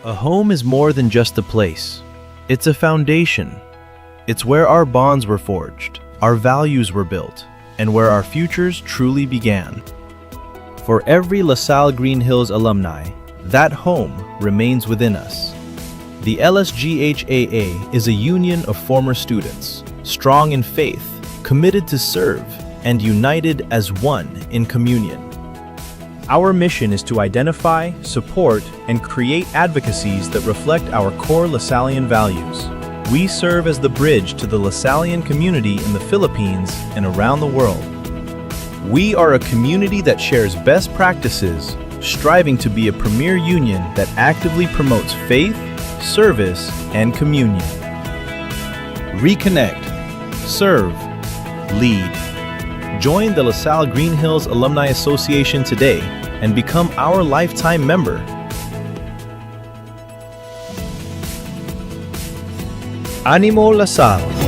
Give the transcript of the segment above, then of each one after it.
A home is more than just a place. It's a foundation. It's where our bonds were forged, our values were built, and where our futures truly began. For every LaSalle Green Hills alumni, that home remains within us. The LSGHAA is a union of former students, strong in faith, committed to serve, and united as one in communion. Our mission is to identify, support, and create advocacies that reflect our core LaSallian values. We serve as the bridge to the LaSallian community in the Philippines and around the world. We are a community that shares best practices, striving to be a premier union that actively promotes faith, service, and communion. Reconnect, serve, lead. Join the LaSalle Green Hills Alumni Association today and become our lifetime member. Animo LaSalle.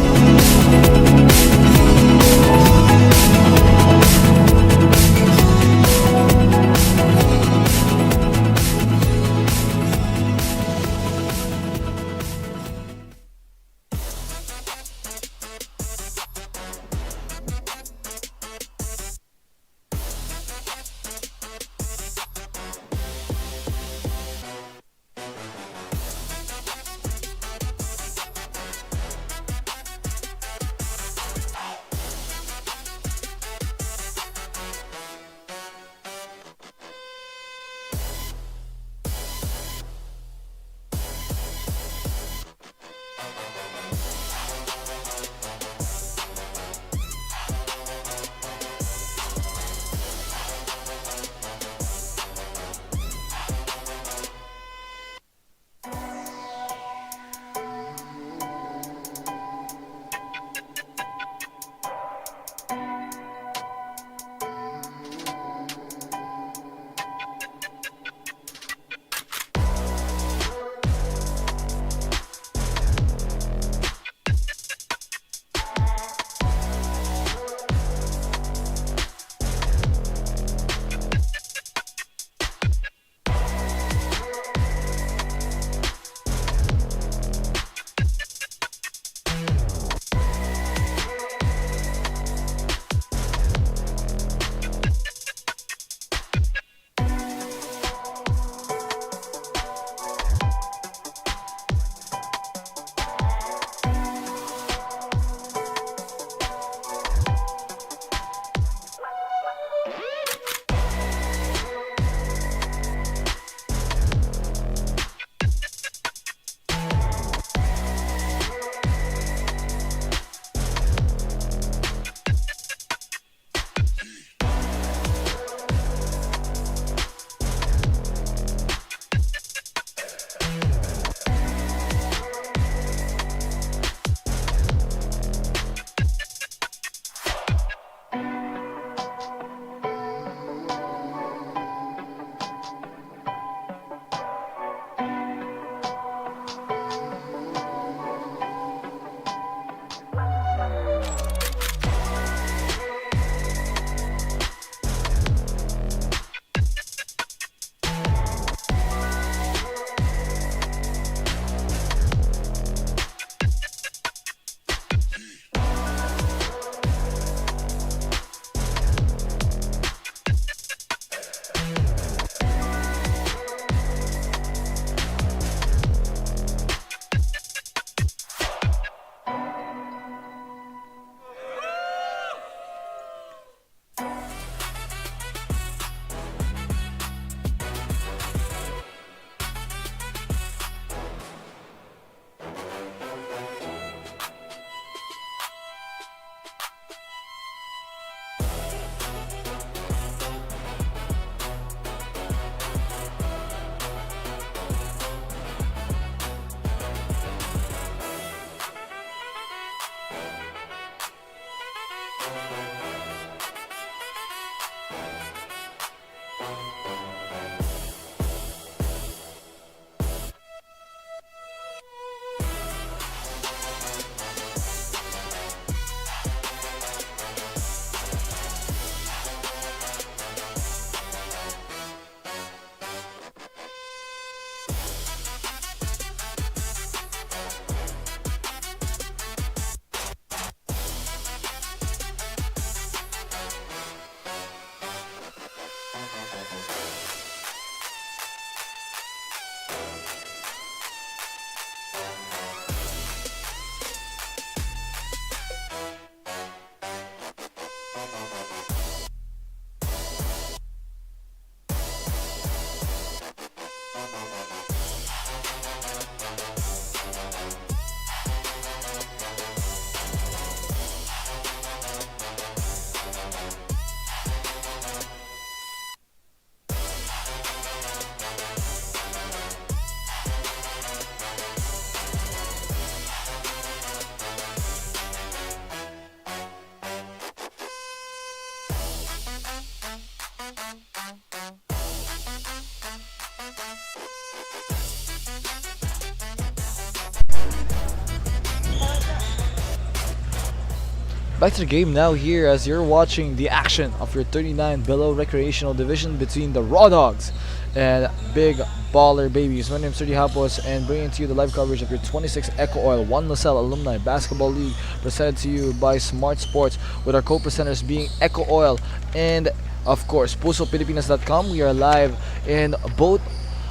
Back to the game now here as you're watching the action of your 39 below recreational division between the RawDawgs and Big Baller Babies. My name is Sergio Hapos and bringing to you the live coverage of your 26 EcoOil 1 Salle Alumni Basketball League presented to you by Smart Sports, with our co-presenters being EcoOil and of course PusoPilipinas.com. We are live in both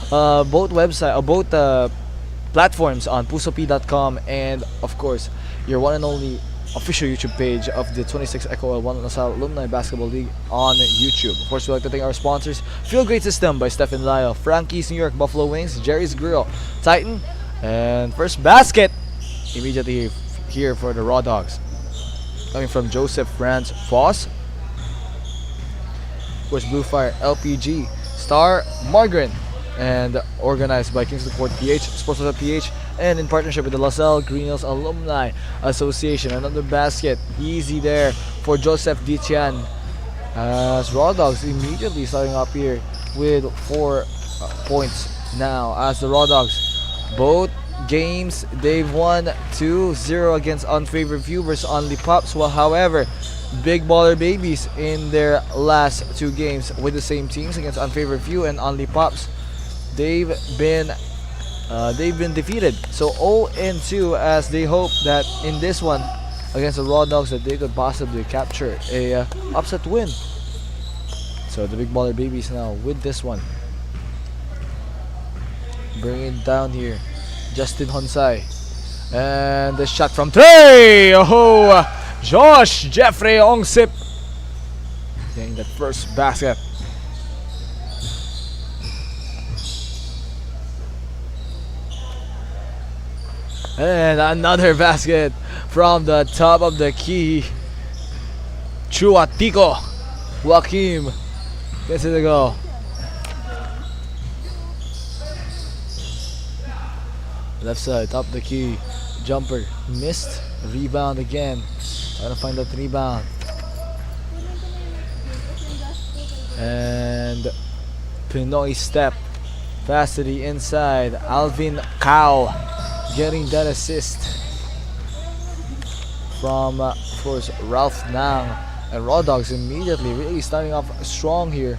platforms on PusoP.com and of course your one and only official YouTube page of the 26 EcoOil 1 Salle Alumni Basketball League on YouTube. Of course, we'd like to thank our sponsors: Feel Great System by Stephen Lyle, Frankie's New York Buffalo Wings, Jerry's Grill, Titan, and first basket immediately here for the RawDawgs, coming from Joseph Franz Foss. Of course, Blue Fire, LPG, Star, Margarine, and organized by Kingston Court PH, Sports PH, and in partnership with the LaSalle Green Hills Alumni Association. Another basket, easy there for Joseph Ditian, as RawDawgs immediately starting up here with 4 points now, as the RawDawgs, both games they've won 2-0 against unfavored viewers only Pops, while however Big Baller Babies in their last 2 games with the same teams against unfavored view and only Pops, they've been defeated. So 0-2, as they hope that in this one against the RawDawgs that they could possibly capture a upset win. So the Big Baller Babies now with this one, bringing it down here, Justin Honsai, and the shot from 3. Oh, Josh Jeffrey Ongsip getting that first basket. And another basket from the top of the key. Chuatico Joaquim gets it to go. Left side, top of the key. Jumper missed. Rebound again. Trying to find that rebound. And Pinoy step. Pass to the inside. Alvin Cao getting that assist from of course Ralph Nang, and RawDawgs immediately really starting off strong here.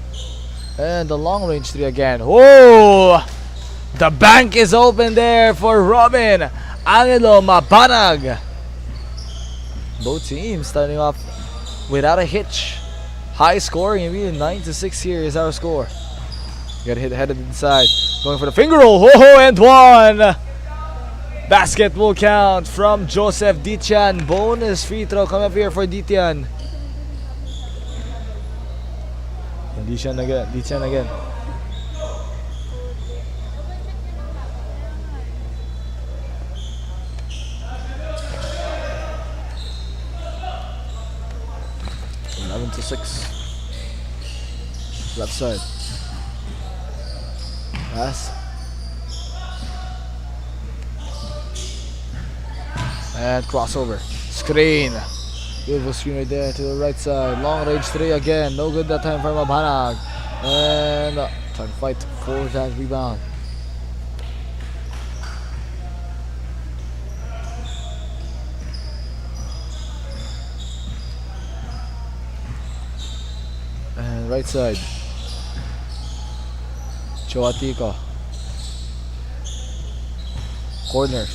And the long range 3 again. Oh, the bank is open there for Robin Angelo Mabanag. Both teams starting off without a hitch. High scoring, immediately 9-6 here is our score. Got hit headed inside, going for the finger roll. Oh, and one. Basket will count from Joseph Ditian. Bonus free throw coming up here for Ditian. And Ditian again. Eleven to 6. Left side. Pass. And crossover. Screen. Beautiful screen right there to the right side. Long range 3 again. No good that time for Mabanag. And trying to fight for that rebound. And right side. Choatico. Corner.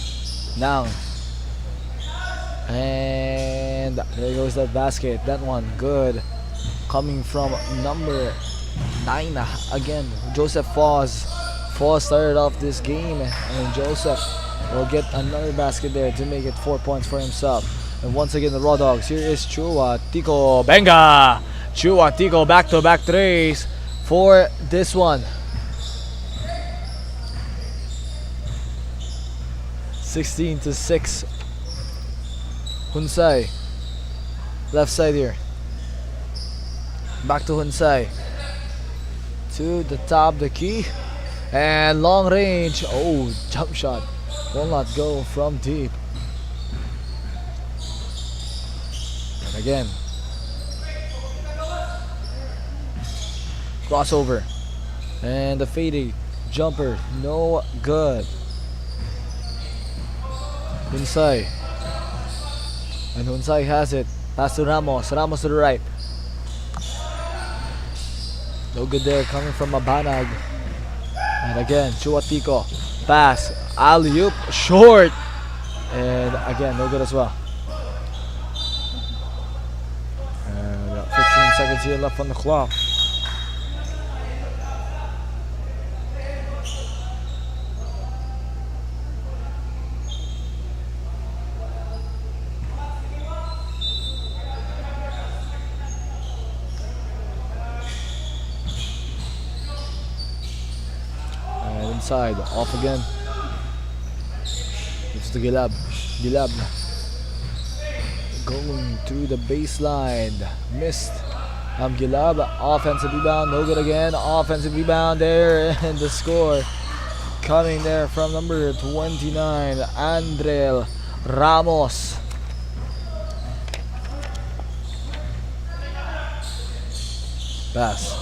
Nang. And there goes that basket. That one good, coming from number 9 again, Joseph Foss. Foss started off this game, and Joseph will get another basket there to make it 4 points for himself. And once again the RawDawgs, here is Chuatico. Benga! Chuatico back-to-back 3s for this one. 16-6. Hunsai, left side here. Back to Hunsai. To the top of the key. And long range. Oh, jump shot. Will not go from deep. And again. Crossover. And the fading jumper. No good. Hunsai. And Hunsai has it. Pass to Ramos. Ramos to the right. No good there coming from Mabanag. And again, Chuatico. Pass. Alley-oop. Short. And again, no good as well. And 15 seconds here left on the clock. Inside, off again. It's to Gilab. Gilab going through the baseline. Missed. Gilab, offensive rebound, no good again. Offensive rebound there, and the score coming there from number 29, Andrel Ramos. Pass.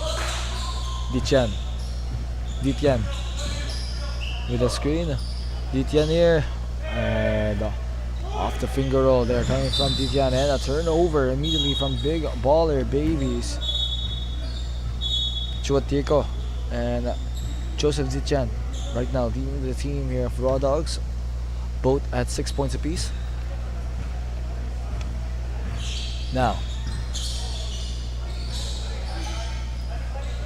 Dityan. With a screen, Dityan here, and off the finger roll there coming from Dityan, and a turnover immediately from Big Baller Babies. Chuatico and Joseph Dityan right now leading the team here of RawDawgs, both at 6 points apiece. Now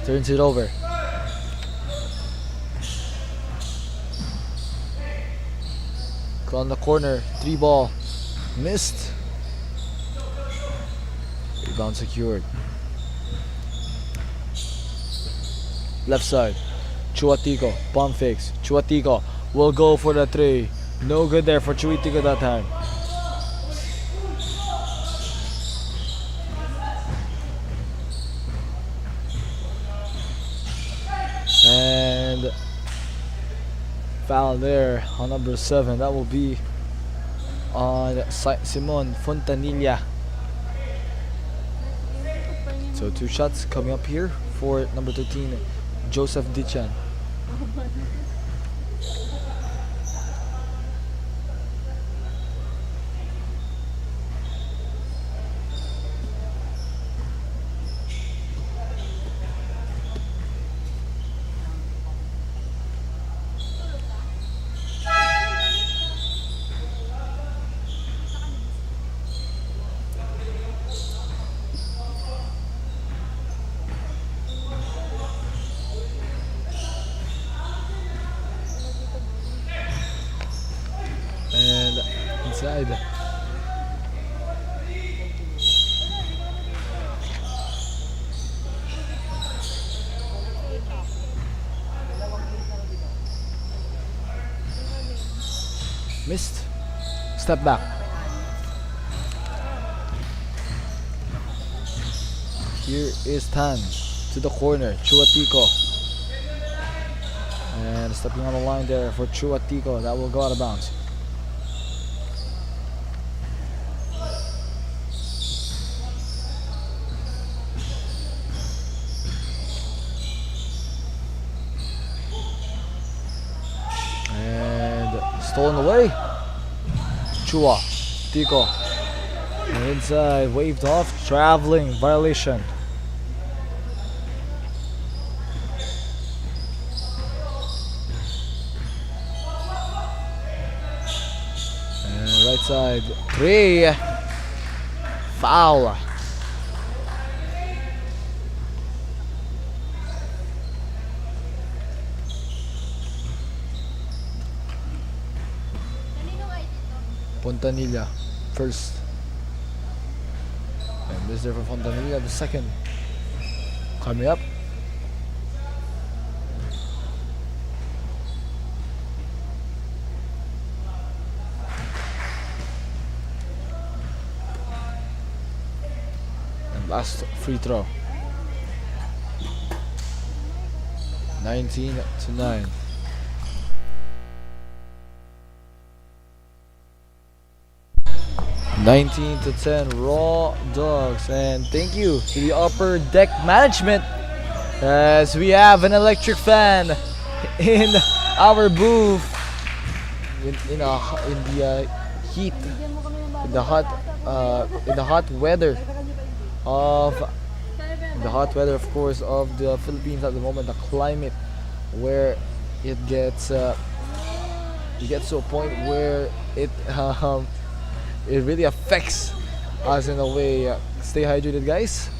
turns it over. On the corner, 3-ball, missed. Rebound secured. Left side, Chuatico, pump fakes. Chuatico will go for the 3. No good there for Chuatico that time. And foul there on number 7. That will be on Simon Fontanilla. So 2 shots coming up here for number 13, Joseph Dityan. Inside. Missed. Step back. Here is Tan to the corner. Chuatico. And stepping on the line there for Chuatico. That will go out of bounds. Stolen away. Chuatico. Inside, waved off, traveling violation. And right side, 3. Foul. Fontanilla first, and this there for Fontanilla the second. Coming up, and last free throw. 19-9. (19-10) RawDawgs, and thank you to the upper deck management as we have an electric fan in our booth in the heat, in the hot in the hot weather of of course, of the Philippines at the moment, the climate where it gets to a point where it really affects us in a way. Stay hydrated, guys.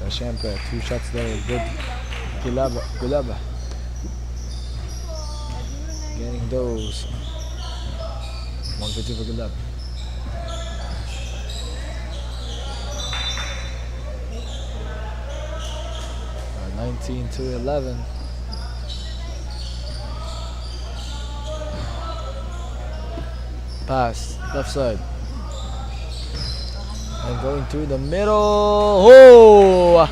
Syempre, 2 shots there. Good. Gulab. Getting those. 150 for Gulab. 19 to 11. Pass, left side. And going through the middle. Oh!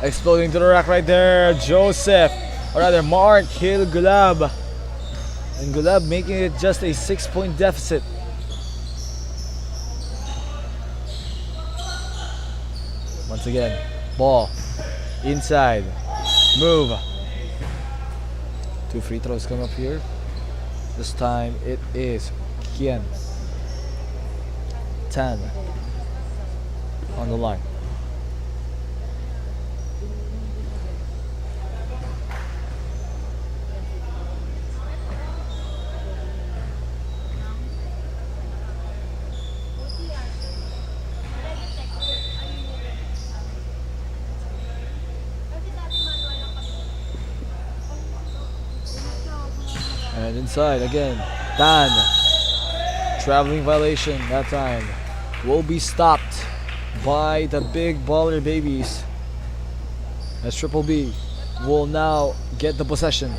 Exploding to the rack right there. Joseph, or rather Mark, Hill Gulab. And Gulab making it just a 6-point deficit. Once again, ball inside, move. 2 free throws come up here. This time it is Kian Tan on the line. And inside again, Dan. Traveling violation that time. Will be stopped by the big baller babies. As Triple B will now get the possession.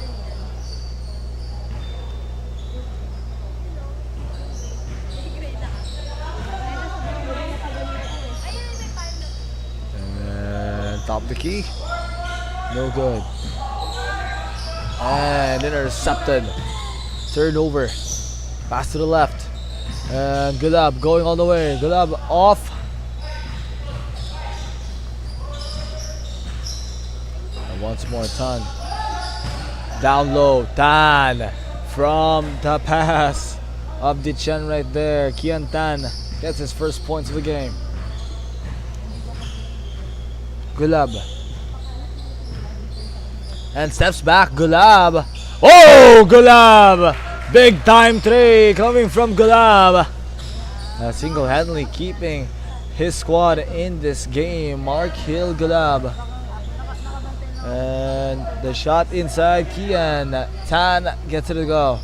And top the key. No good. And intercepted. Turnover. Pass to the left. And Gulab going all the way. Gulab off. And once more, Tan. Down low. Tan from the pass of the Chen right there. Kian Tan gets his first points of the game. Gulab. And steps back. Gulab. Oh, Gulab! Big time three coming from Gulab. Single-handedly keeping his squad in this game. Mark Hill Gulab. And the shot inside. Kian Tan gets it to go.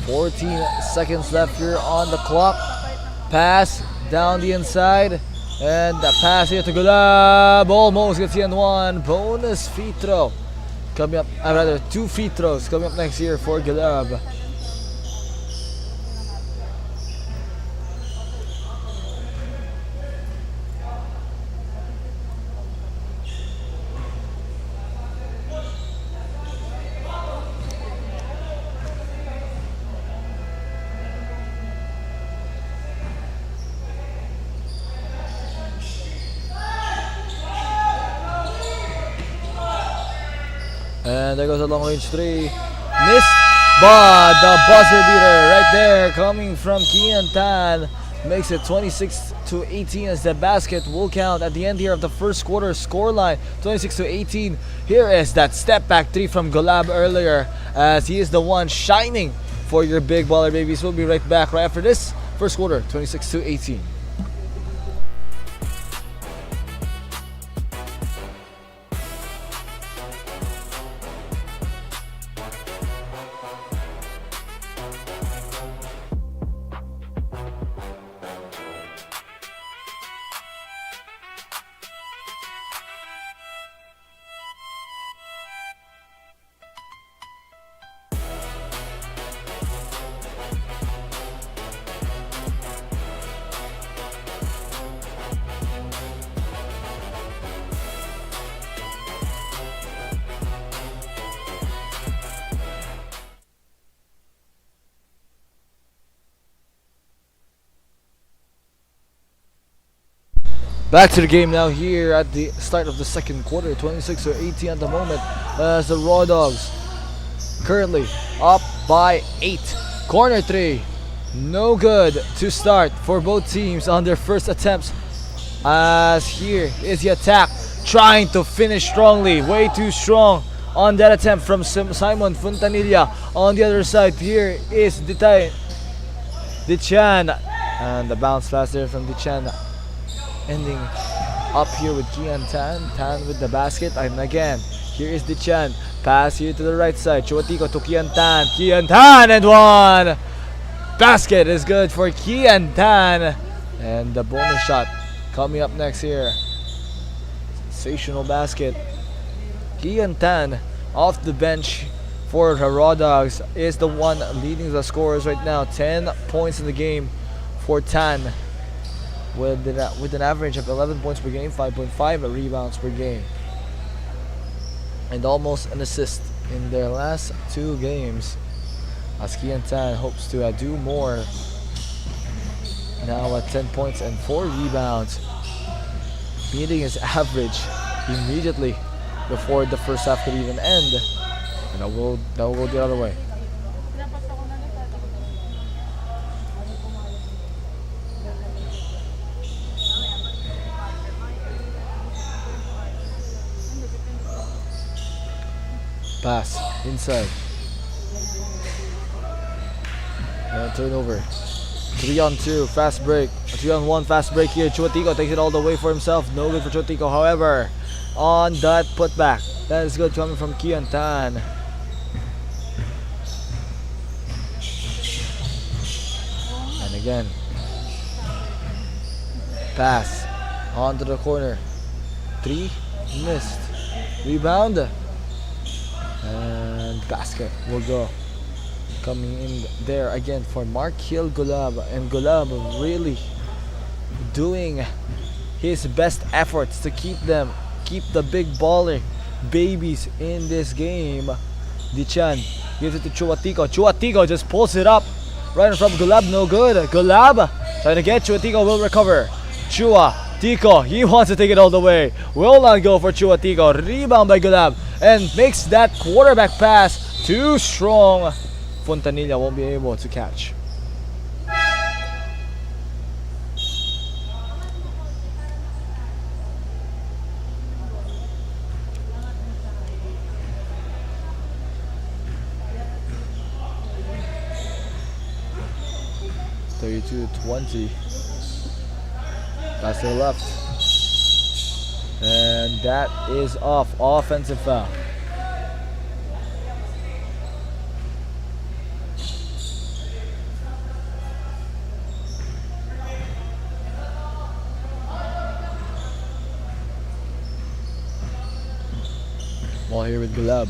$14 left here on the clock. Pass down the inside. And the pass here to Gulab. Almost gets in one. Bonus free throw coming up. Rather, 2 free throws coming up next year for Gulab. And there goes a long range three. Missed, but the buzzer beater right there coming from Kian Tan makes it 26-18 as the basket will count at the end here of the first quarter scoreline. 26-18. Here is that step back three from Gulab earlier, as he is the one shining for your big baller babies. We'll be right back right after this first quarter. 26-18. Back to the game now here at the start of the second quarter. 26-18 at the moment, as the RawDawgs currently up by 8 Corner 3. No good to start for both teams on their first attempts. As here is the attack, trying to finish strongly. Way too strong on that attempt from Simon Fontanilla. On the other side, here is Dichan. And the bounce pass there from Dichan. Ending up here with Kian Tan. Tan with the basket. And again, here is Dichan. Pass here to the right side. Chuatico to Kian Tan. Kian Tan and one. Basket is good for Kian Tan. And the bonus shot coming up next here. Sensational basket. Kian Tan off the bench for the RawDawgs is the one leading the scorers right now. 10 points in the game for Tan with an average of 11 points per game, 5.5 rebounds per game, and almost an assist in their last 2 games. As Kian Tan hopes to do more. Now at 10 points and 4 rebounds, beating his average immediately before the first half could even end. And that will go the other way. Pass inside. And turnover. 3-on-2 fast break. 3-on-1 fast break here. Chuatico takes it all the way for himself. No good for Chuatico. However, on that putback, that is good coming from Kian Tan. And again, pass onto the corner. 3 missed. Rebound. And basket will go. Coming in there again for Markil Gulab. And Gulab really doing his best efforts to keep the big baller babies in this game. Dichan gives it to Chuatico. Chuatico just pulls it up right in front of Gulab. No good. Gulab trying to get. Chuatico will recover. Chuatico, he wants to take it all the way. Will not go for Chuatico. Rebound by Gulab and makes that quarterback pass too strong. Fontanilla won't be able to catch. (32-20). Pass to the left. And that is off. Offensive foul. Ball here with Gulab.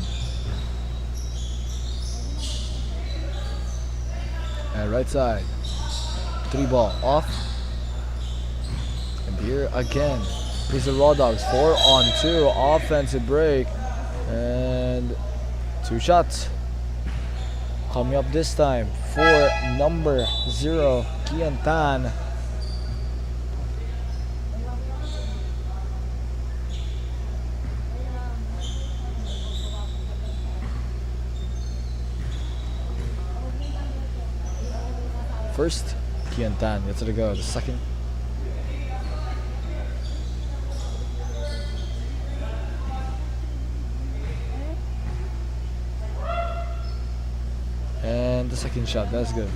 And right side. 3 ball off. And here again is the RawDawgs. 4-on-2 offensive break. And 2 shots. Coming up this time for number 0, Kian Tan. First, Kian Tan gets it to go. The second, and the second shot. That's good.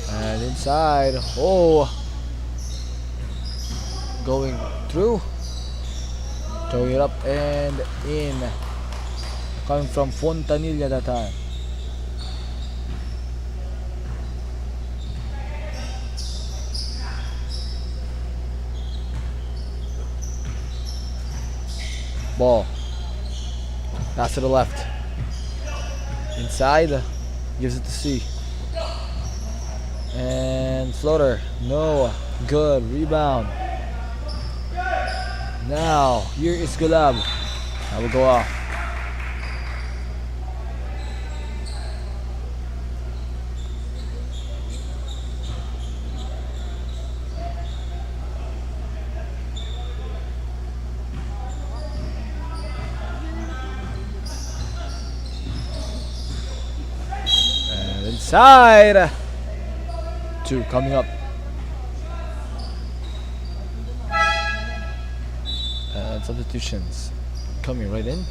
And inside. Oh, going through. Throwing it up and in. Coming from Fontanilla that time. Ball. Pass to the left. Inside. Gives it to C. And floater. No. Good. Rebound. Now, here is Gulab. That will go off. side. 2 coming up. And substitutions coming right in.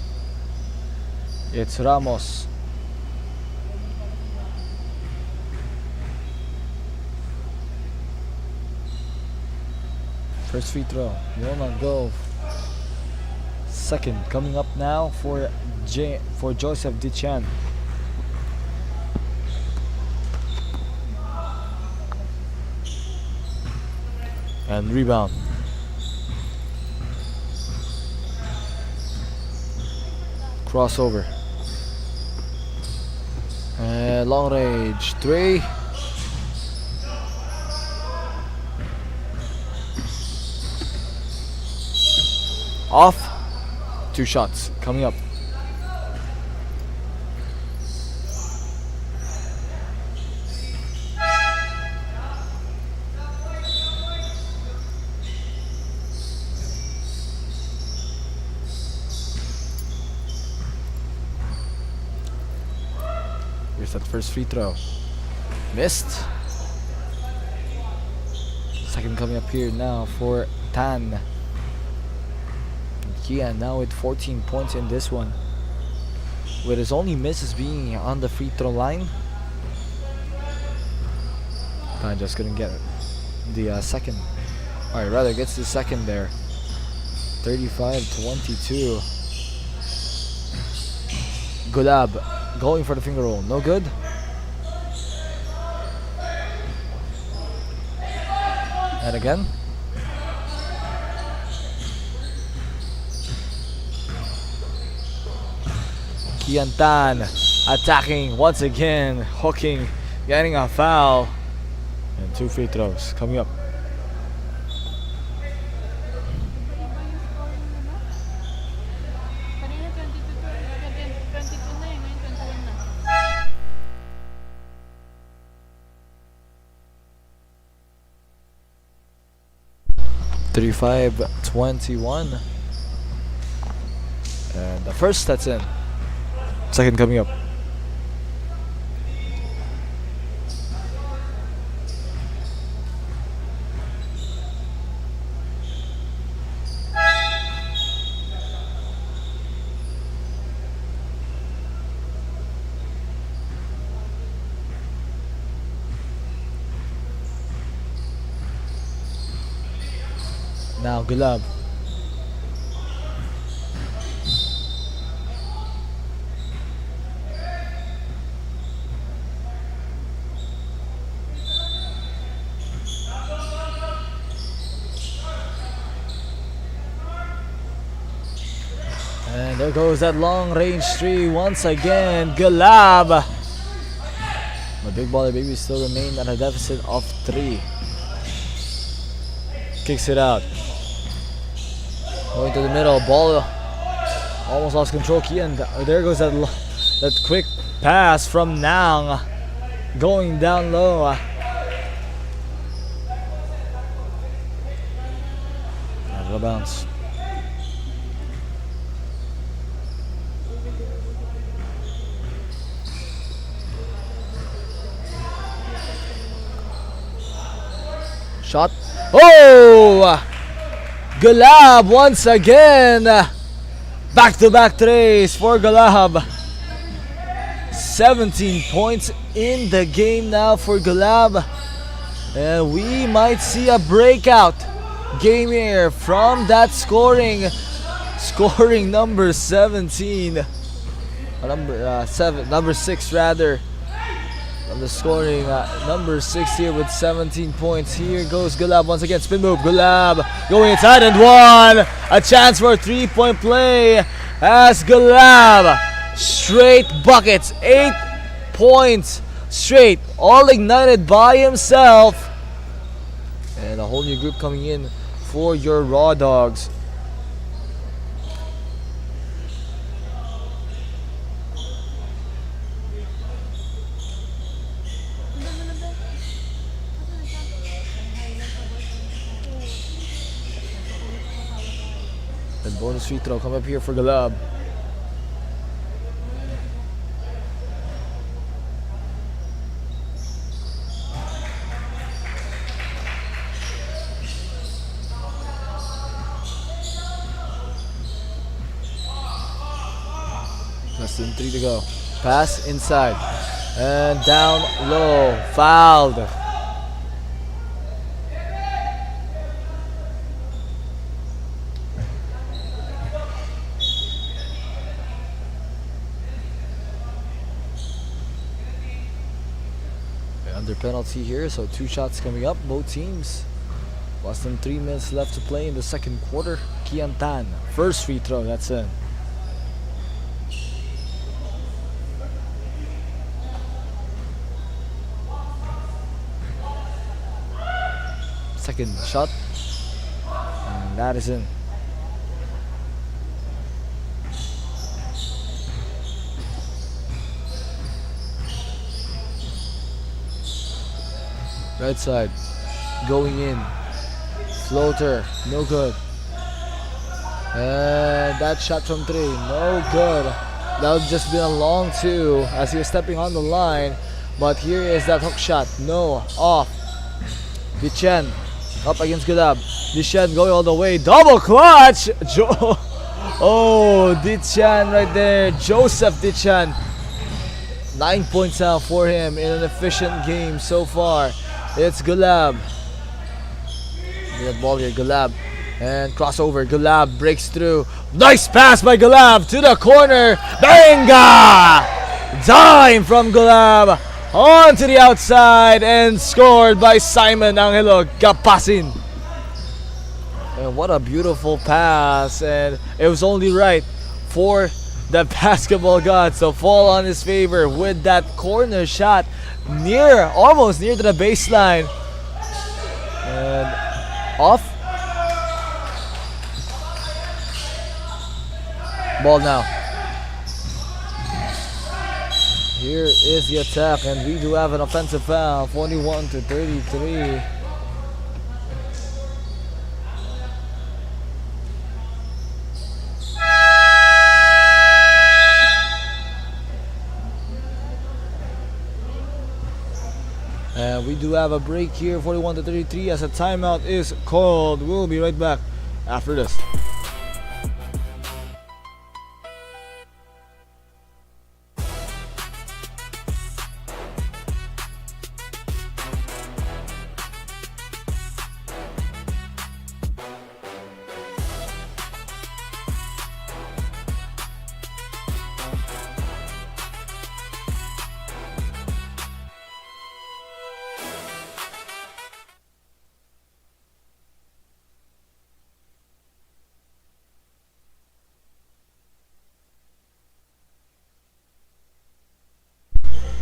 It's Ramos. First free throw will not go. Second coming up now for Joseph Dichan. And rebound. Crossover. And long range 3. Off. 2 shots coming up. Here's that first free throw. Missed. Second coming up here now for Tan. Kian now with 14 points in this one, with his only misses being on the free throw line. Tan just couldn't get the second, or rather gets the second there. 35-22. Gulab going for the finger roll, no good. And again. Kian Tan attacking once again, hooking, getting a foul, and 2 free throws coming up. (35-21), and the first that's in. Second coming up. Now Gulab. And there goes that long range 3 once again. Gulab. The big baller baby still remain at a deficit of 3. Kicks it out. Going to the middle. Ball almost lost control. Kian. There goes that quick pass from Nang. Going down low. Out of bounds. Shot. Oh! Gulab once again. Back-to-back trays for Gulab. 17 points in the game now for Gulab. And we might see a breakout game here from that scoring number 17. Number 6 rather. On the scoring number 6 here with 17 points. Here goes Gulab once again. Spin move. Gulab going inside and 1. A chance for a 3-point play as Gulab straight buckets. 8 points straight. All ignited by himself. And a whole new group coming in for your RawDawgs. And bonus free throw come up here for Gulab. less than 3 to go. Pass inside. And down low. Fouled. Under penalty here, so 2 shots coming up, both teams. Less than 3 minutes left to play in the second quarter. Kian Tan, first free throw, that's in. Second shot, and that is in. Right side, going in, floater, no good. And that shot from 3, no good. That would just been a long 2 as he was stepping on the line. But here is that hook shot, no, off. Dichen up against Gulab. Dichen going all the way, double clutch. Oh, Dichen right there, Joseph Dichen. 9 points out for him in an efficient game so far. It's Gulab. Good ball here, Gulab. And crossover, Gulab breaks through. Nice pass by Gulab to the corner. Benga! Dime from Gulab. On to the outside and scored by Simon Angelo Gapasin. And what a beautiful pass. And it was only right for the basketball gods to fall on his favor with that corner shot. Almost near to the baseline. And off. Ball now. Here is the attack, and we do have an offensive foul, 41 to 33. And we do have a break here, 41 to 33, as a timeout is called. We'll be right back after this.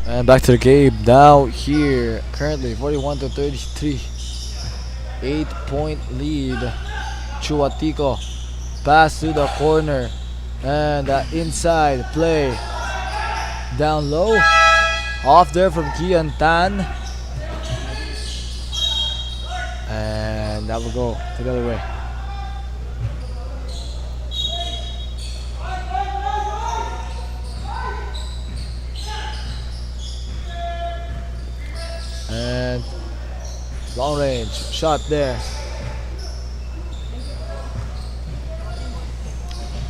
And back to the game now here. Currently 41 to 33. 8-point lead. Chuatico. Pass to the corner. And inside play. Down low. Off there from Kian Tan. And that will go the other way. And long range shot there.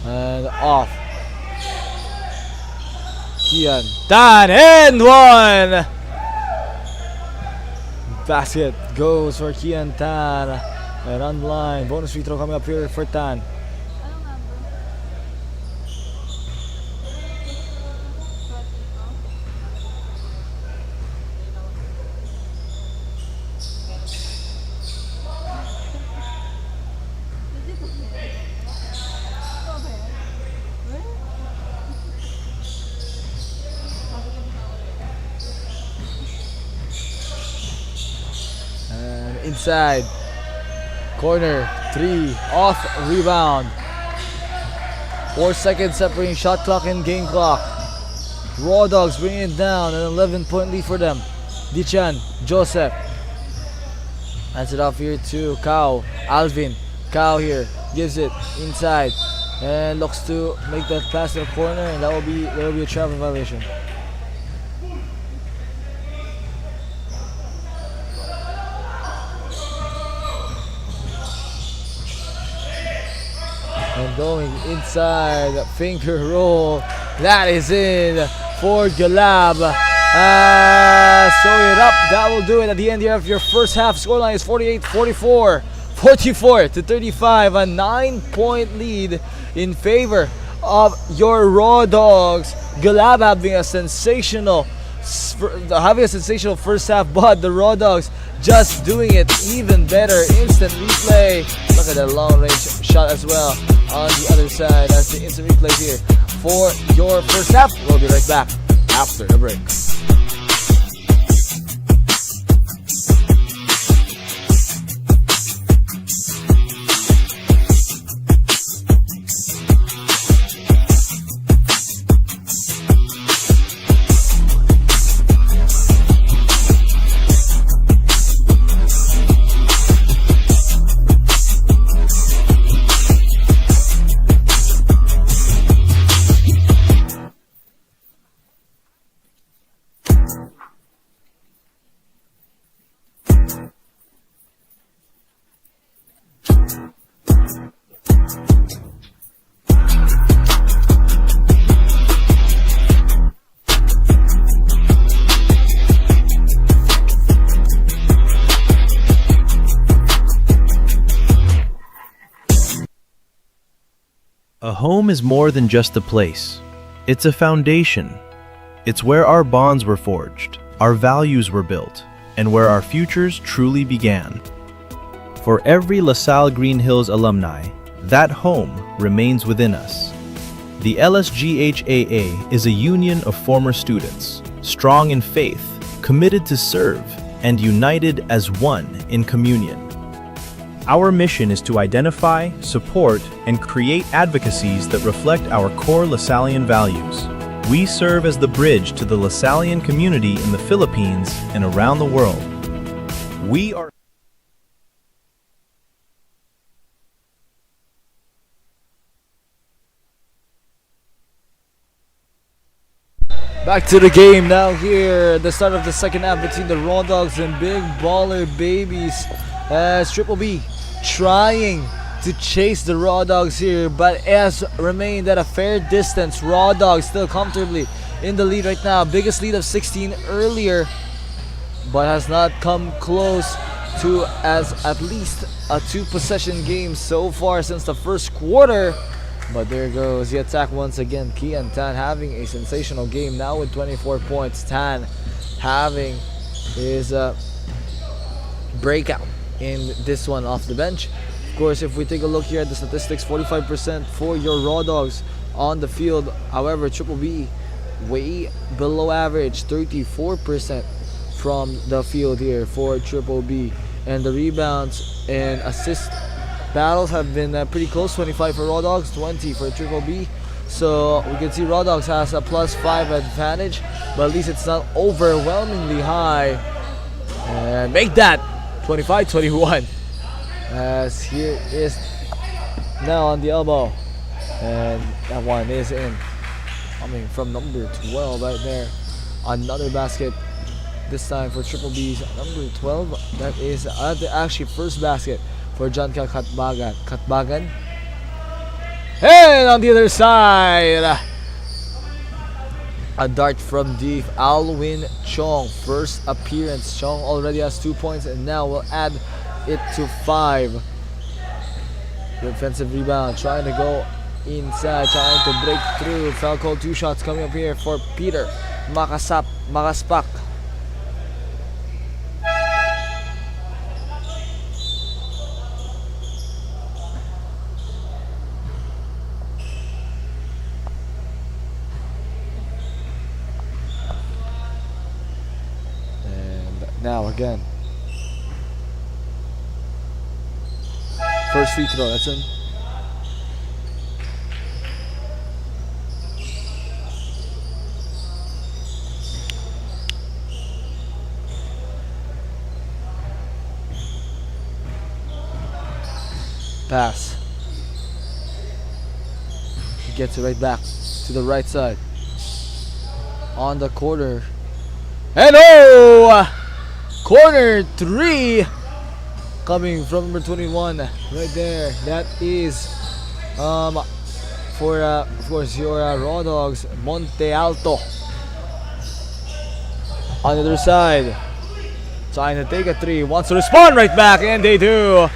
And off. Kian Tan and one. Basket goes for Kian Tan. And on the line. Bonus free throw coming up here for Tan. Inside corner 3 off rebound. 4 seconds separating shot clock and game clock. RawDawgs bring it down, an 11-point lead for them. Dichan, Joseph hands it off here to Kao. Alvin, Kao here gives it inside and looks to make that pass to the corner, and there will be a travel violation. And going inside, finger roll That is in for Galab. Sew it up. That will do it at the end here of your first half. Scoreline is 48-44. 44-35. A 9-point lead in favor of your RawDawgs. Galab having a sensational first half, but the RawDawgs just doing it even better. Instant replay. Look at that long range shot as well on the other side. That's the instant replay here for your first half. We'll be right back after the break. A home is more than just a place. It's a foundation. It's where our bonds were forged, our values were built, and where our futures truly began. For every LaSalle Green Hills alumni, that home remains within us. The LSGHAA is a union of former students, strong in faith, committed to serve, and united as one in communion. Our mission is to identify, support, and create advocacies that reflect our core Lasallian values. We serve as the bridge to the Lasallian community in the Philippines and around the world. We are Back to the game now here, the start of the second half between the RawDawgs and Big Baller Babies, as Triple B trying to chase the RawDawgs here, but has remained at a fair distance. RawDawgs still comfortably in the lead right now. Biggest lead of 16 earlier, but has not come close to as at least a 2-possession game so far since the first quarter. But there goes the attack once again. Kian Tan having a sensational game now with 24 points. Tan having his breakout in this one off the bench. Of course, if we take a look here at the statistics, 45% for your RawDawgs on the field. However, Triple B way below average, 34% from the field here for Triple B. And the rebounds and assist battles have been pretty close. 25 for RawDawgs, 20 for Triple B. So we can see RawDawgs has a +5 advantage, but at least it's not overwhelmingly high. And make that 25-21. As here is now on the elbow, and that one is in, coming from number 12 right there. Another basket, this time for Triple B's number 12. That is actually first basket for John Katbagan. And on the other side, a dart from deep, Alwin Chong, first appearance. Chong already has 2 points and now will add it to 5. Defensive rebound, trying to go inside, trying to break through. Foul call, 2 shots coming up here for Peter Makaspak. Now again, first free throw, that's in. Pass. He gets it right back to the right side. On the quarter. And oh! Corner 3 coming from number 21 right there. That is for of course your RawDawgs. Monte Alto on the other side, trying to take a three, wants to respond right back, and they do.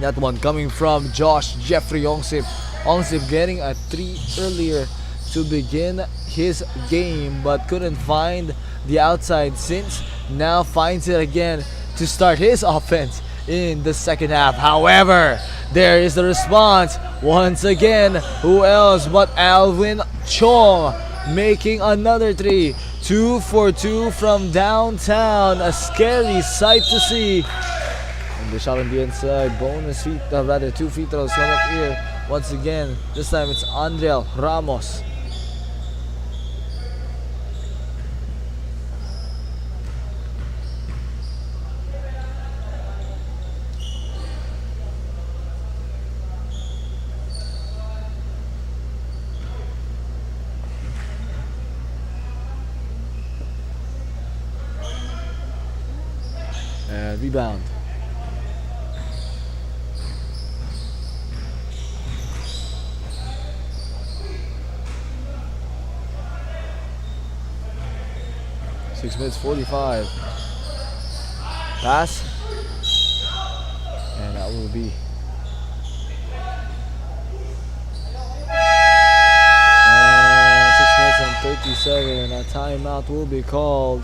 That one coming from Josh Jeffrey Ongsip. Ongsip getting a three earlier to begin his game, but couldn't find the outside since. Now finds it again to start his offense in the second half. However, there is the response once again. Who else but Alvin Chong making another three. 2 for 2 from downtown. A scary sight to see. And the shot on the inside. Bonus feet, rather 2 free throws come up here. Once again, this time it's Andriel Ramos. And rebound. Six minutes 45. Pass. And that will be. And 6 minutes and 37. A timeout will be called.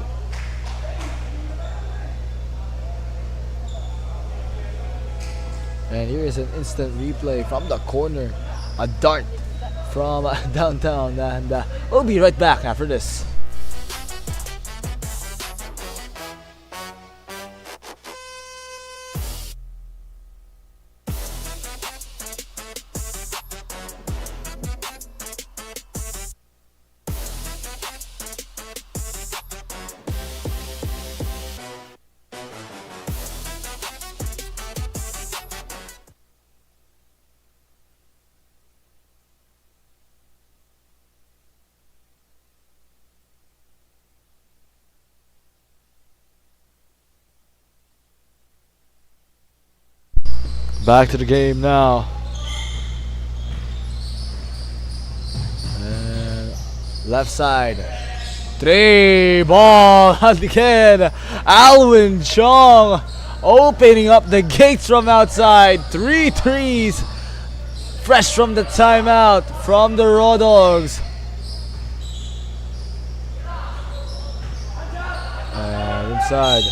And here is an instant replay from the corner. A dart from downtown. And we'll be right back after this. Back to the game now. And left side. Three ball again. Alvin Chong opening up the gates from outside. 3 threes. Fresh from the timeout from the RawDawgs. And inside.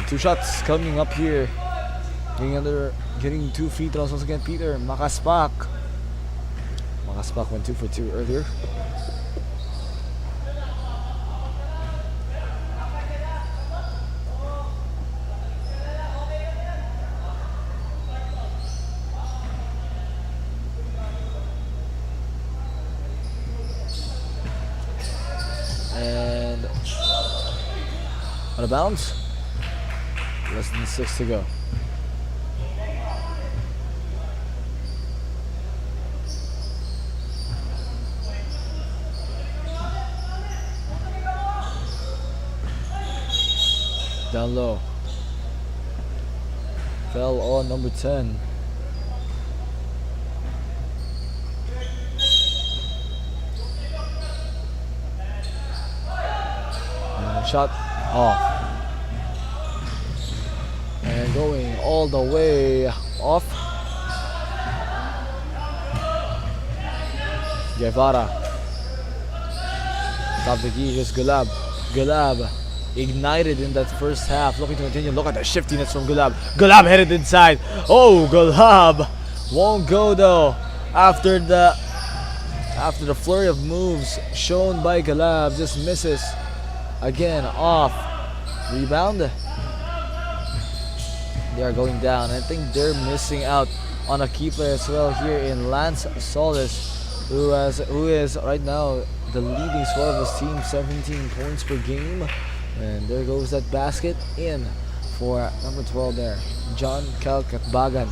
2 shots coming up here. Getting 2 free throws once again. Peter Makaspak. Makaspak went 2 for 2 earlier. And out of bounds. Less than 6 to go. Down low. Fell on number 10. And shot off. And going all the way off. Guevara. Top the key, here's Gulab. Gulab ignited in that first half. Looking to continue. Look at the shiftiness from Gulab. Gulab headed inside. Oh, Gulab won't go though. After the flurry of moves shown by Gulab, just misses. Again off. Rebound. They are going down. I think they're missing out on a key player as well here in Lance Solis, who is right now the leading scorer of his team, 17 points per game. And there goes that basket in for number 12 there, John Calcatbagan.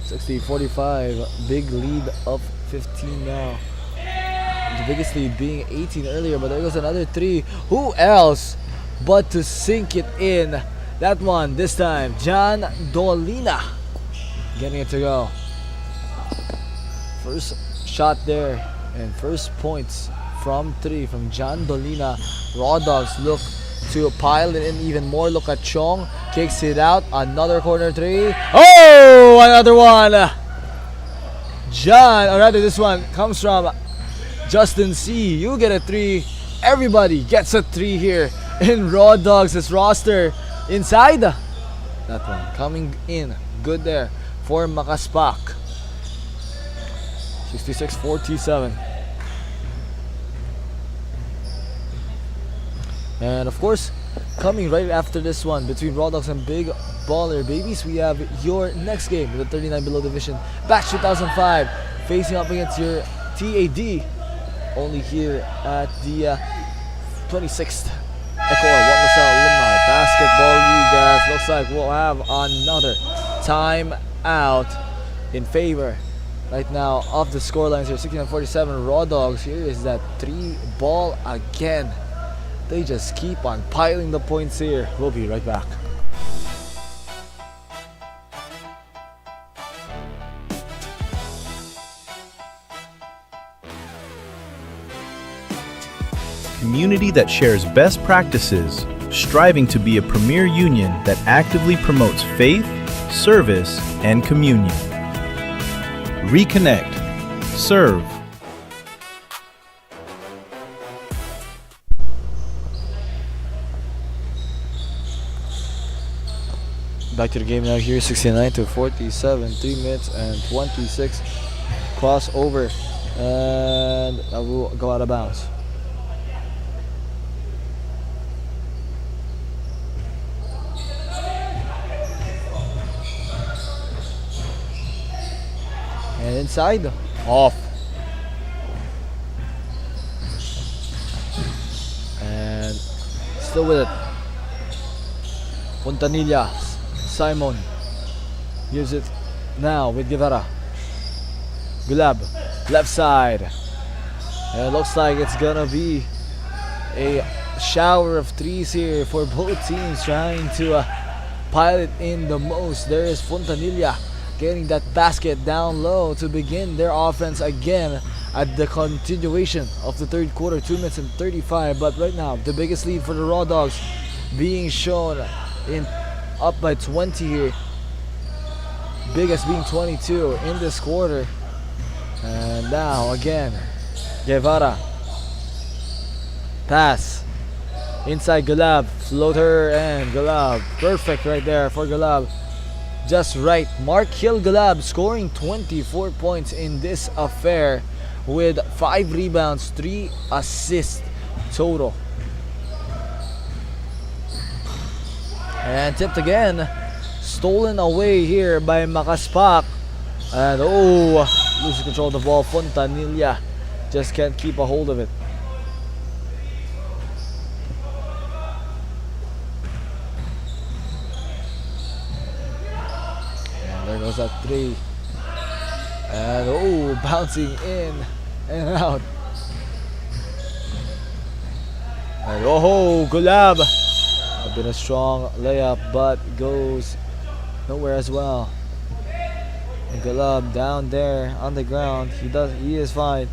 60-45, big lead of 15 now. The biggest lead being 18 earlier, but there goes another 3. Who else but to sink it in That one, this time, John Dolina getting it to go. First shot there, and first points from 3 from John Dolina. RawDawgs look to pile it in even more. Look at Chong, kicks it out, another corner 3. Oh, another one. John, or rather this one comes from Justin C. You get a 3. Everybody gets a 3 here in RawDawgs' roster. Inside, that one coming in good there for Makaspak. 66-47. And of course, coming right after this one between RawDawgs and Big Baller Babies, we have your next game with the 39 below division, batch 2005, facing up against your TAD, only here at the 26th EcoOil Salle Alumni Basketball League. Guys, looks like we'll have another time out in favor right now of the scorelines here. 69-47 RawDawgs. Here is that 3 ball again. They just keep on piling the points here. We'll be right back. Community that shares best practices, striving to be a premier union that actively promotes faith, service, and communion. Reconnect. Serve. Back to the game now here, 69-47, 3 minutes and 26. Crossover, and that will go out of bounds. And inside, off. And still with it. Fontanilla, Simon gives it now with Guevara. Gulab, left side. And it looks like it's gonna be a shower of 3s here for both teams, trying to pile it in the most. There is Fontanilla getting that basket down low to begin their offense again at the continuation of the third quarter, 2 minutes and 35. But right now, the biggest lead for the RawDawgs being shown in up by 20 here. Biggest being 22 in this quarter. And now again, Guevara. Pass. Inside Gulab. Floater and Gulab. Perfect right there for Gulab. Just right. Mark Hill Gulab scoring 24 points in this affair with 5 rebounds, 3 assists total. And tipped again. Stolen away here by Makaspak. And loses control of the ball. Fontanilla just can't keep a hold of it. And there goes that 3. And bouncing in and out. And Gulab. A bit of strong layup, but goes nowhere as well. And Gulab down there on the ground. He is fine.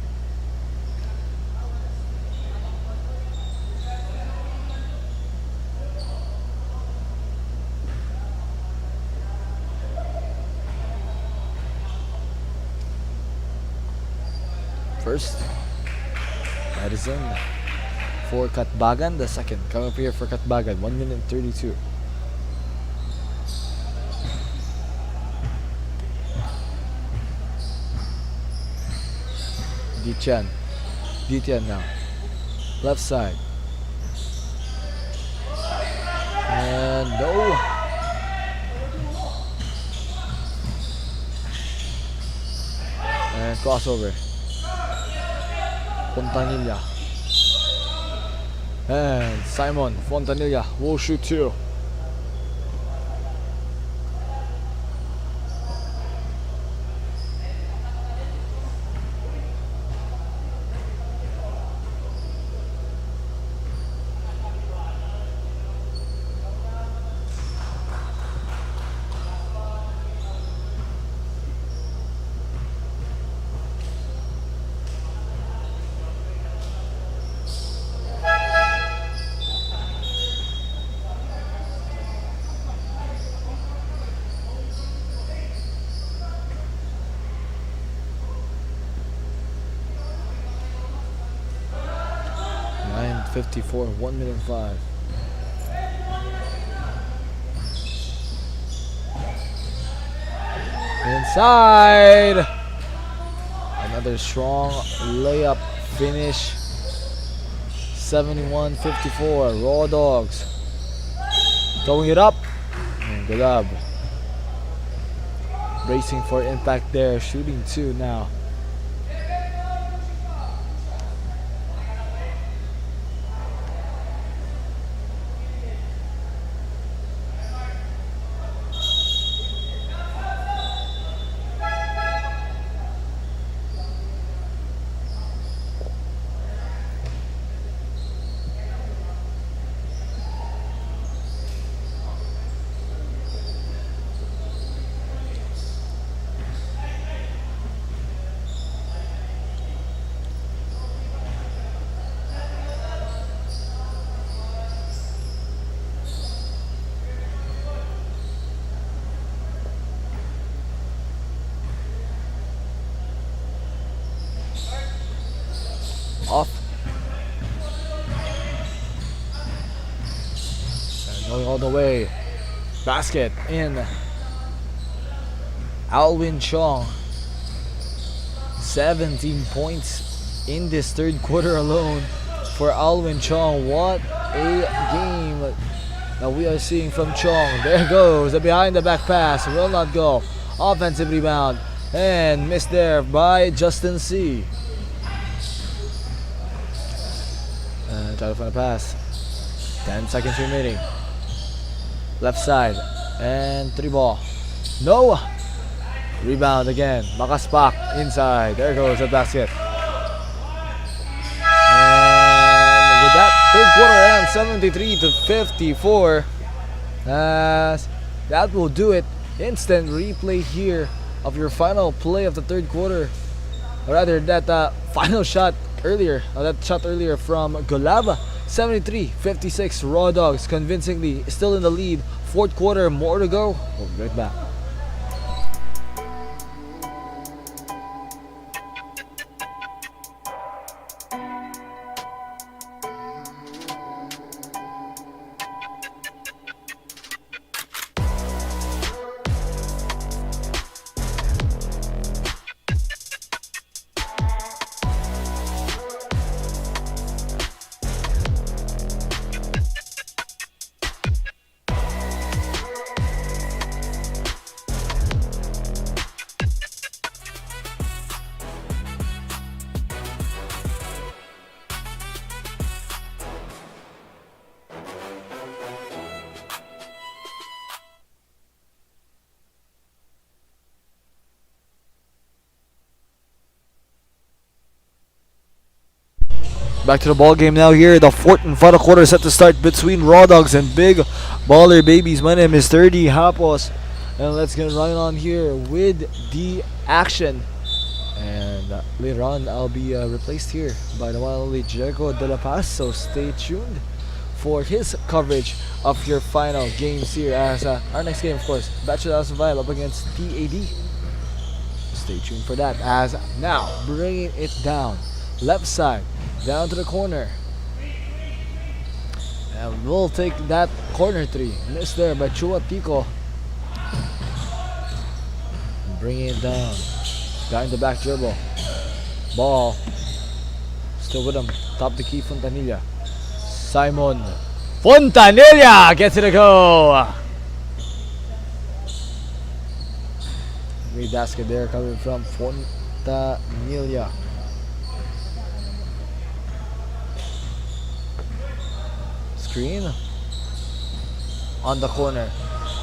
First, Madison for Katbagan. The second coming up here for Katbagan. 1 minute and 32. Ditian now. Left side. And no. And crossover. Fontanilla. And Simon Fontanilla will shoot 2. 54, 1,000,005. Inside! Another strong layup finish. 71-54, RawDawgs. Throwing it up. And Gulab. Bracing for impact there. Shooting 2 now. Off. And going all the way. Basket in. Alwin Chong. 17 points in this third quarter alone for Alwin Chong. What a game that we are seeing from Chong. There goes the behind the back pass. Will not go. Offensive rebound. And missed there by Justin C. Try to find a pass. 10 seconds remaining. Left side. And 3 ball. No! Rebound again. Makaspak inside. There goes the basket. And with that, third quarter ends 73-54. That will do it. Instant replay here of your final play of the third quarter. Or rather, that final shot earlier, that shot earlier from Gulab. 73-56, RawDawgs convincingly still in the lead. Fourth quarter, more to go. We'll be right back. Back to the ball game now here. The fourth and final quarter set to start between RawDawgs and Big Baller Babies. My name is 30 Hapos. And let's get right on here with the action. And later on, I'll be replaced here by the one and only Jericho De La Paz. So stay tuned for his coverage of your final games here. As our next game, of course, Bachelor of Survival up against TAD. Stay tuned for that. As now, bringing it down. Left side. Down to the corner. And we'll take that corner 3. Missed there by Chua Tico. Bringing it down. Behind the back dribble. Ball. Still with him. Top the key, Fontanilla. Simon. Fontanilla gets it to go. Great basket there coming from Fontanilla. Screen on the corner.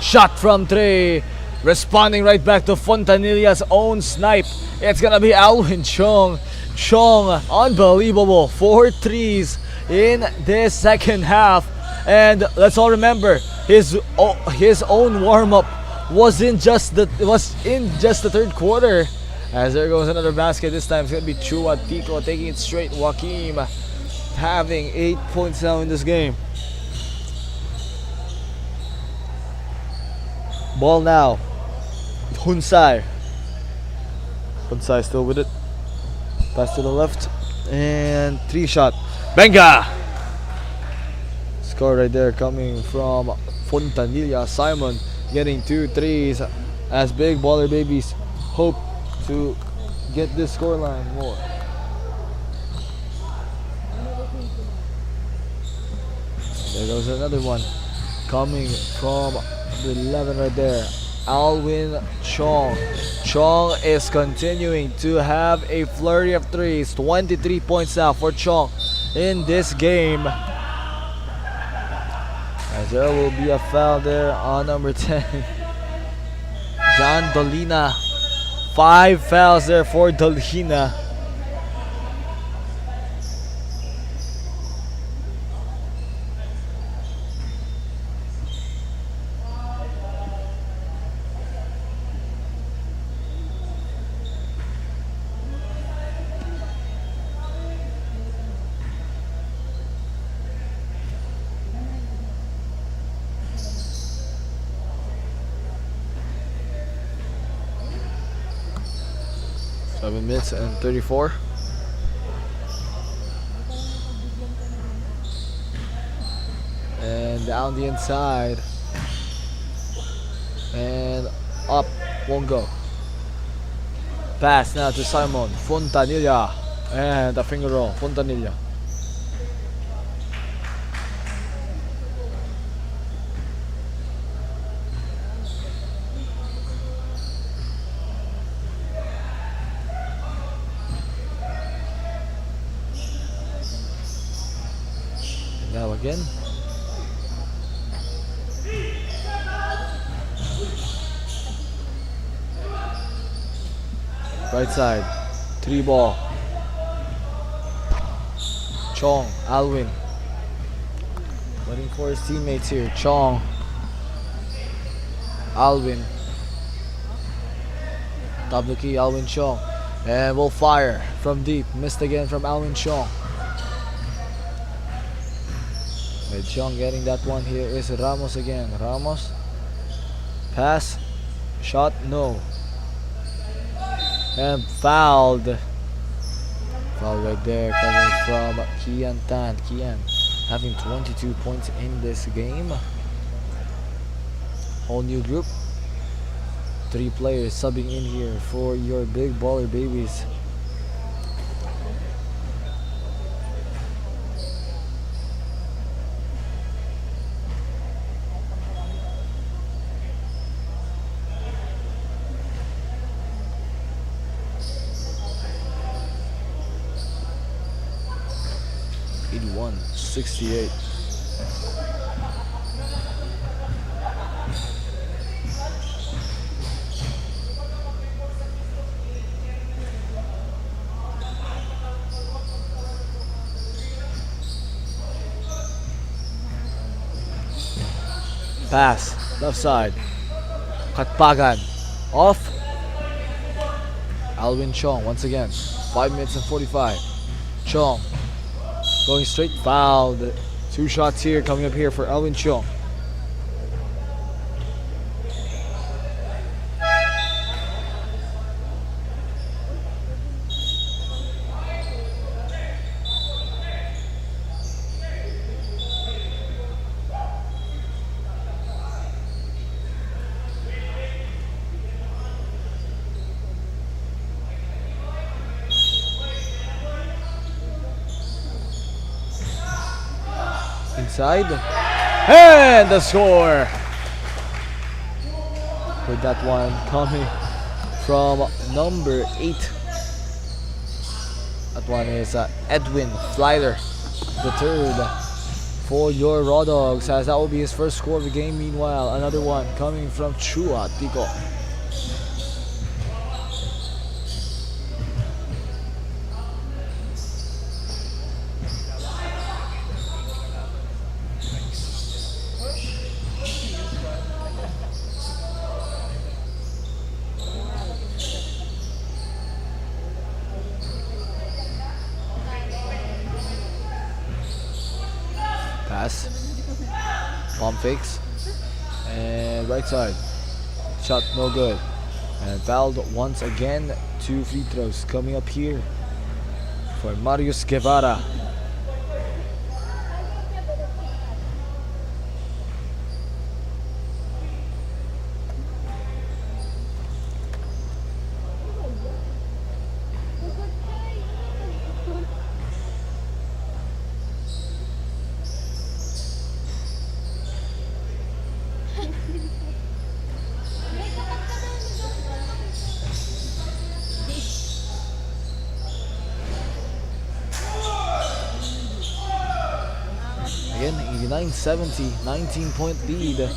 Shot from 3. Responding right back to Fontanilla's own snipe. It's gonna be Alwin Chong. Chong, unbelievable. 4 threes in this second half. And let's all remember, his own warm-up was in just the third quarter. As there goes another basket. This time it's gonna be Chua Tico taking it straight. Joaquim having 8 points now in this game. Ball now. Hunsai. Hunsai still with it. Pass to the left. And 3 shot. Benga! score right there coming from Fontanilla. Simon getting 2 threes as Big Baller Babies hope to get this scoreline more. There goes another one coming from the 11 right there. Alwin Chong. Chong is continuing to have a flurry of threes. 23 points now for Chong in this game. As there will be a foul there on number 10. John Dolina. 5 fouls there for Dolina. Minutes and 34. And down the inside. And up. Won't go. Pass now to Simon. Fontanilla. And a finger roll. Fontanilla. Now again. Right side. 3 ball. Chong. Alwin. Waiting for his teammates here. Chong. Alwin. Top of the key. Alwin Chong. And will fire from deep. Missed again from Alwin Chong. With Chong getting that one, here is Ramos again. Ramos. Pass. Shot. No. And fouled. Foul right there coming from Kian Tan. Kian having 22 points in this game. Whole new group. 3 players subbing in here for your Big Baller Babies. #81, 68. Pass, left side. Katpagan, off. Alwin Chong once again. 5 minutes and 45. Chong going straight, fouled. 2 shots here coming up here for Alwin Chong. Inside, and the score with that one coming from number 8. That one is Edwin Flyder, the third for your RawDawgs, as that will be his first score of the game. Meanwhile, another one coming from Chua Tico. Pass, bomb fakes, and right side, shot no good, and fouled once again. 2 free throws coming up here for Marius Guevara. Again, 89-70, 19-point lead. And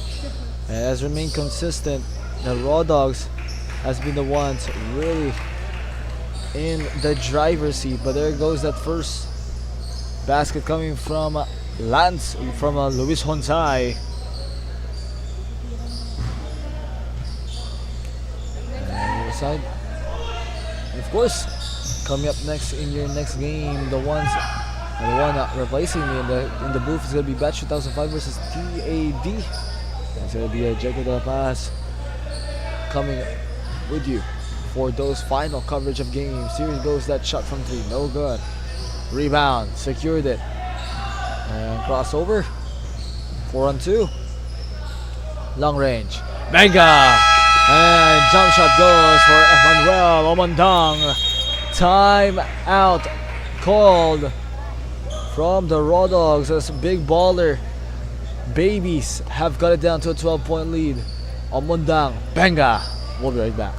has remained consistent. The RawDawgs has been the ones really in the driver's seat. But there goes that first basket coming from Lance, from Luis Honsai. And the side. And of course, coming up next in your next game, the one replacing me in the booth is gonna be Batch 2005 versus TAD. It's gonna be a Jacob de la Paz coming with you for those final coverage of games. Here goes that shot from 3, no good. Rebound, secured it, and crossover. 4-on-2, long range, Benga, and jump shot goes for Emmanuel Omondang. Time out called from the RawDawgs as Big Baller Babies have got it down to a 12-point lead. Omondang, Benga. We'll be right back.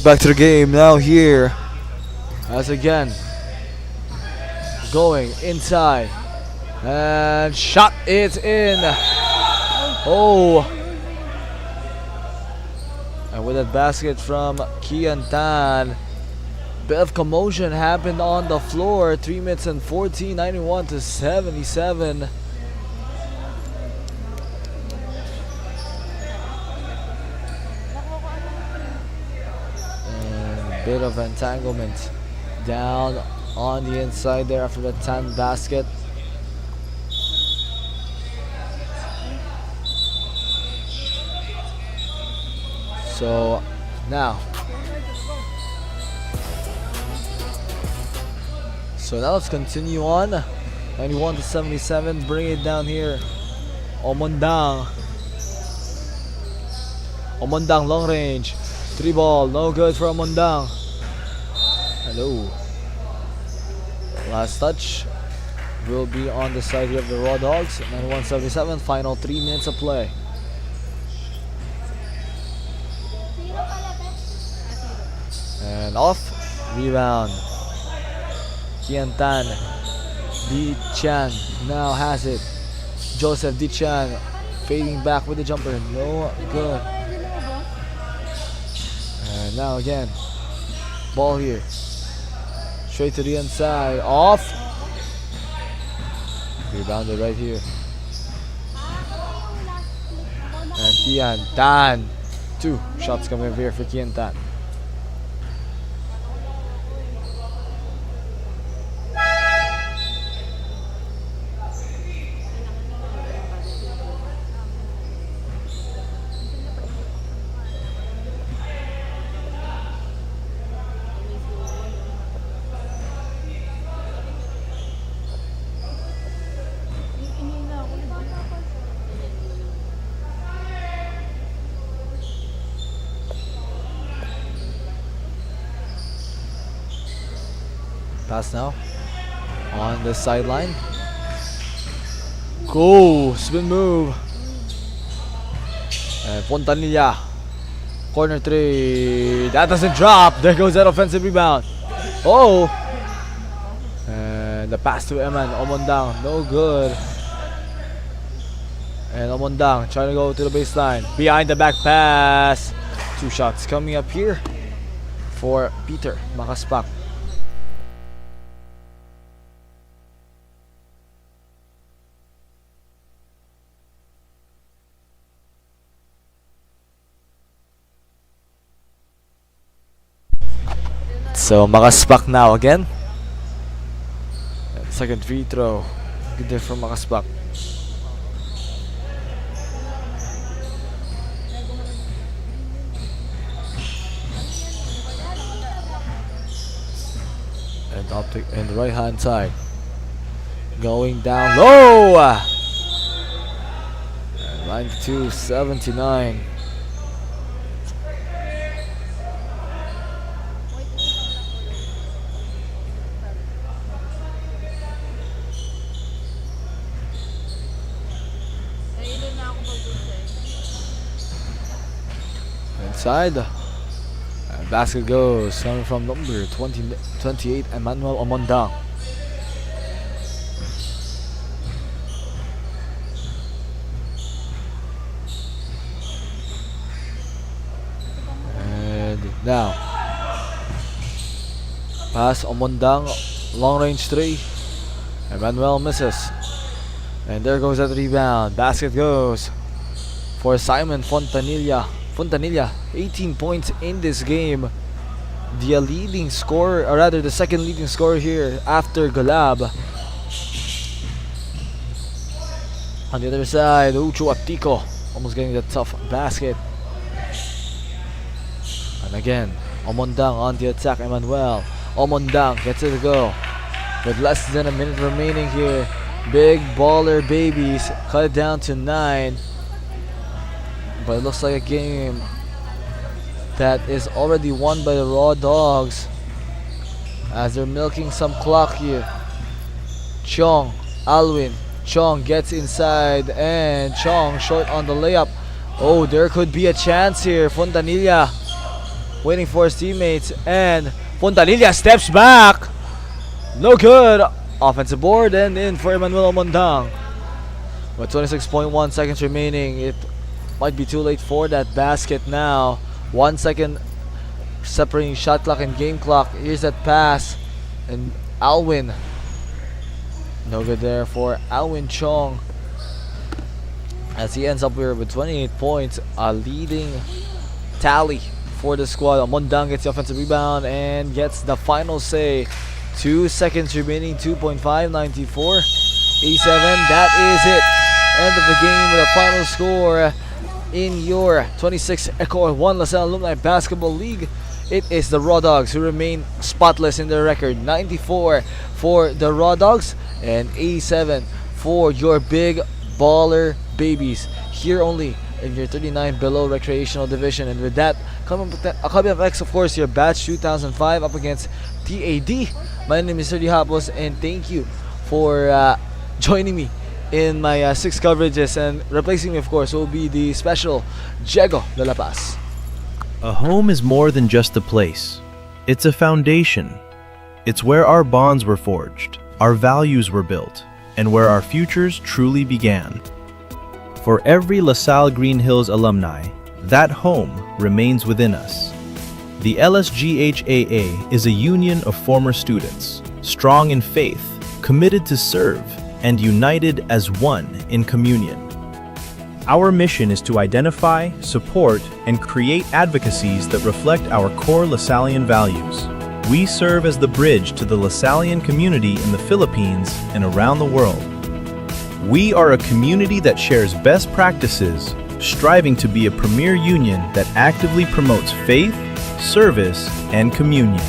Back to the game now here. As again, going inside. And shot it in. Oh. And with that basket from Kian Tan, bit of commotion happened on the floor. 3 minutes and 14, 91-77. Bit of entanglement down on the inside there after the Tan basket. So now let's continue on. 91-77, bring it down here. Omondang long range. 3 ball, no good for Omondang. Hello. Last touch will be on the side of the RawDawgs. 91-77, final 3 minutes of play. And off, rebound. Kian Tan. Di Chan now has it. Joseph Di Chan fading back with the jumper, no good. And now again, ball here, straight to the inside, off, rebounded right here. And Kian Tan, 2 shots coming over here for Kian Tan. Pass now on the sideline. Go, spin move. And Fontanilla, corner 3. That doesn't drop. There goes that offensive rebound. Oh, and the pass to Eman Omondang, no good. And Omondang trying to go to the baseline. Behind the back pass. 2 shots coming up here for Peter Makaspak. So Makaspak now again. Second free throw. Good there from Makaspak. And optic in the right hand side. Going down low. And 92-79. Inside. And basket goes coming from number 28, Emmanuel Omondang. And now, pass Omondang, long range 3. Emmanuel misses. And there goes that rebound. Basket goes for Simon Fontanilla. 18 points in this game. The leading scorer, or rather the second leading scorer here after Galab. On the other side, Ucho Atico almost getting the tough basket. And again, Omondang on the attack. Emmanuel Omondang gets it to go with less than a minute remaining here. Big baller babies cut it down to 9. But it looks like a game that is already won by the RawDawgs as they're milking some clock here. Alwin Chong gets inside, and Chong short on the layup. Oh, there could be a chance here. Fontanilla waiting for his teammates, and Fontanilla steps back. No good. Offensive board and in for Emmanuel Omondang. With 26.1 seconds remaining, it might be too late for that basket now. 1 second separating shot clock and game clock. Here's that pass. And Alwin. No good there for Alwin Chong. As he ends up here with 28 points. A leading tally for the squad. Omondang gets the offensive rebound and gets the final say. 2 seconds remaining. 2.594. 87. That is it. End of the game with a final score. In your 26 EcoOil 1 LaSalle Alumni Basketball League, it is the RawDawgs who remain spotless in their record. 94 for the RawDawgs and 87 for your big baller babies. Here only in your 39 below recreational division. And with that, coming up next, of course, your batch 2005 up against TAD. My name is Sergio Hapos, and thank you for joining me in my 6 coverages, and replacing me, of course, will be the special Diego de la Paz. A home is more than just a place. It's a foundation. It's where our bonds were forged, our values were built, and where our futures truly began. For every LaSalle Green Hills alumni, that home remains within us. The LSGHAA is a union of former students, strong in faith, committed to serve, and united as one in communion. Our mission is to identify, support, and create advocacies that reflect our core Lasallian values. We serve as the bridge to the Lasallian community in the Philippines and around the world. We are a community that shares best practices, striving to be a premier union that actively promotes faith, service, and communion.